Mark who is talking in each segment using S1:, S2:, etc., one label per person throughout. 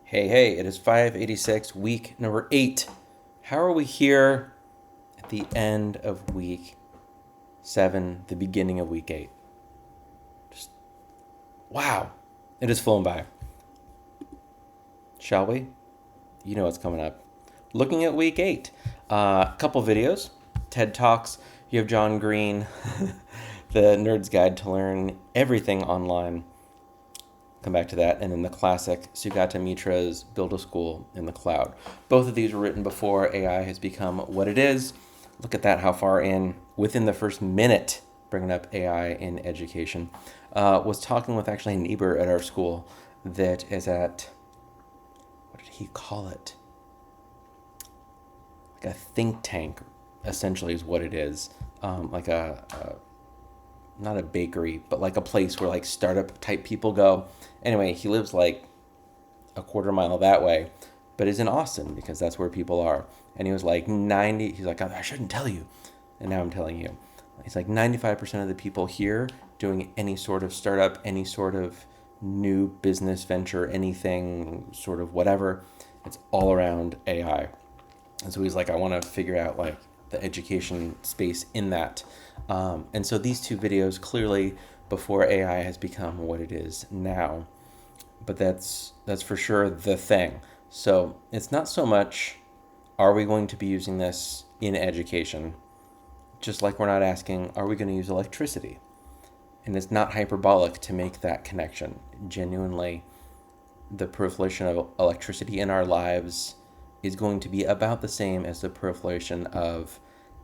S1: Hey, it is 586, week number 8. How are we here at the end of week 7, the beginning of week 8? Just, wow, it is flown by. Shall we? You know what's coming up. Looking at week 8, a couple videos, TED Talks. You have John Green, the Nerd's Guide to Learn Everything Online. Come back to that. And then the classic Sugata Mitra's Build a School in the Cloud. Both of these were written before AI has become what it is. Look at that, how far in, within the first minute, bringing up AI in education. Was talking with actually a neighbor at our school that is at, what did he call it? Like a think tank, essentially, is what it is. Like not a bakery, but like a place where like startup type people go. Anyway, he lives like a quarter mile that way, but is in Austin because that's where people are. And he was like 90, he's like, I shouldn't tell you. And now I'm telling you. He's like 95% of the people here doing any sort of startup, any sort of new business venture, anything sort of whatever, it's all around AI. And so he's like, I want to figure out like the education space in that. And so these two videos clearly before AI has become what it is now. But that's for sure the thing. So it's not so much, are we going to be using this in education? Just like we're not asking, are we going to use electricity? And it's not hyperbolic to make that connection. Genuinely, the proliferation of electricity in our lives is going to be about the same as the proliferation of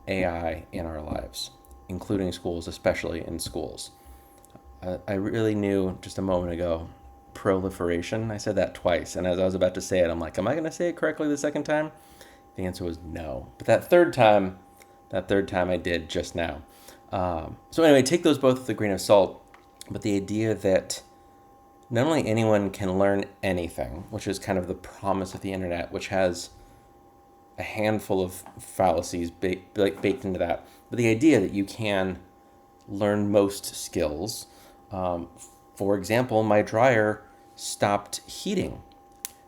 S1: AI in our lives, including schools, especially in schools. I really knew just a moment ago, proliferation. I said that twice, and as I was about to say it, I'm like, am I going to say it correctly the second time? The answer was no. But that third time I did just now. So anyway, take those both with a grain of salt. But the idea that not only anyone can learn anything, which is kind of the promise of the internet, which has a handful of fallacies baked into that, but the idea that you can learn most skills. For example, my dryer stopped heating,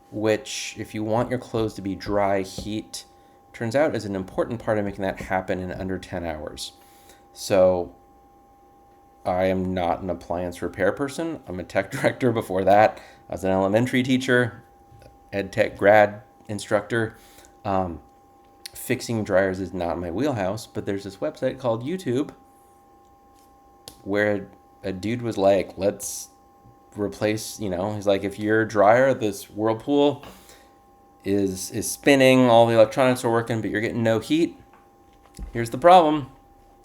S1: which, if you want your clothes to be dry heat, turns out is an important part of making that happen in under 10 hours. So I am not an appliance repair person. I'm a tech director before that. I was an elementary teacher, ed tech grad instructor. Fixing dryers is not my wheelhouse, but there's this website called YouTube where a dude was like, let's replace, he's like, if your dryer, this Whirlpool, is spinning, all the electronics are working, but you're getting no heat, here's the problem.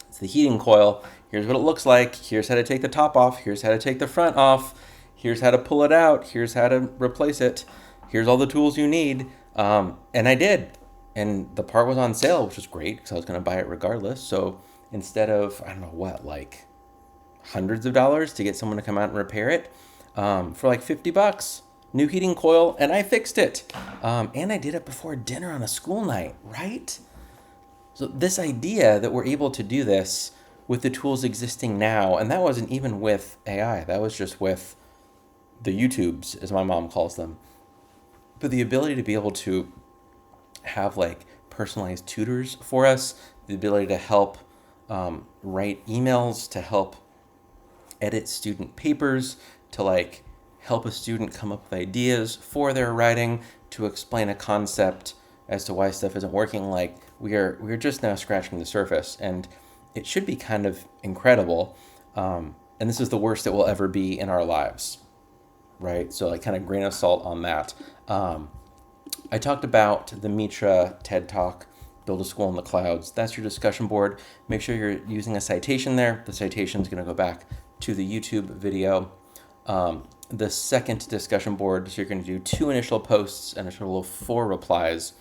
S1: It's the heating coil. Here's what it looks like. Here's how to take the top off. Here's how to take the front off. Here's how to pull it out. Here's how to replace it. Here's all the tools you need. And I did. And the part was on sale, which was great because I was going to buy it regardless. So instead of, I don't know what, like hundreds of dollars to get someone to come out and repair it, for like $50, new heating coil, and I fixed it. And I did it before dinner on a school night, right? So this idea that we're able to do this with the tools existing now, and that wasn't even with AI, that was just with the YouTubes, as my mom calls them. But the ability to be able to have like personalized tutors for us, the ability to help write emails, to help edit student papers, to like help a student come up with ideas for their writing, to explain a concept as to why stuff isn't working. Like we're just now scratching the surface, and it should be kind of incredible. And this is the worst it will ever be in our lives, right? So like kind of grain of salt on that. I talked about the Mitra TED Talk, Build a School in the Clouds. That's your discussion board. Make sure you're using a citation there. The citation is going to go back to the YouTube video. The second discussion board, so you're going to do 2 initial posts and a total of 4 replies.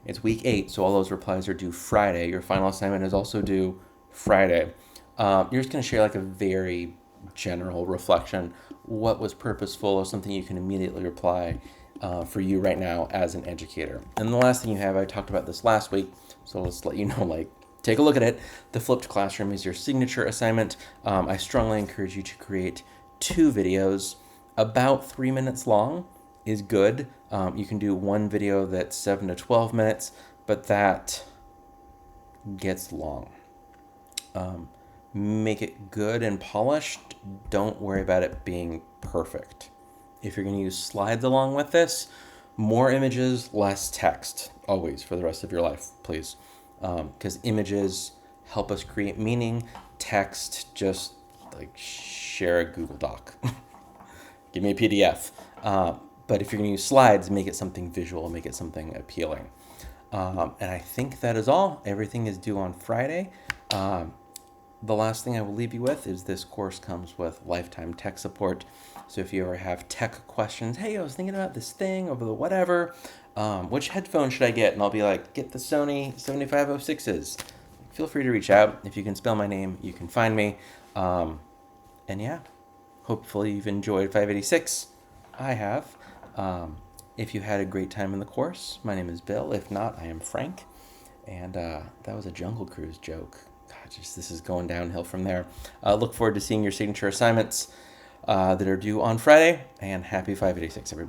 S1: It's week 8, so all those replies are due Friday. Your final assignment is also due Friday. You're just going to share like a very general reflection. What was purposeful or something you can immediately reply for you right now as an educator. And the last thing you have, I talked about this last week, so let's let you know, like, take a look at it. The flipped classroom is your signature assignment. I strongly encourage you to create 2 videos. About 3 minutes long is good. You can do one video that's 7 to 12 minutes, but that gets long. Make it good and polished. Don't worry about it being perfect. If you're going to use slides along with this, more images, less text, always for the rest of your life, please. Because images help us create meaning. Text, just like share a Google Doc. Give me a PDF. But if you're going to use slides, make it something visual, make it something appealing. And I think that is all. Everything is due on Friday. The last thing I will leave you with is this course comes with lifetime tech support. So if you ever have tech questions, hey, I was thinking about this thing over the whatever, which headphone should I get? And I'll be like, get the Sony 7506s. Feel free to reach out. If you can spell my name, you can find me. And yeah, hopefully you've enjoyed 586. I have. If you had a great time in the course, my name is Bill. If not, I am Frank. And that was a Jungle Cruise joke. God, this is going downhill from there. Look forward to seeing your signature assignments that are due on Friday. And happy 586, everybody.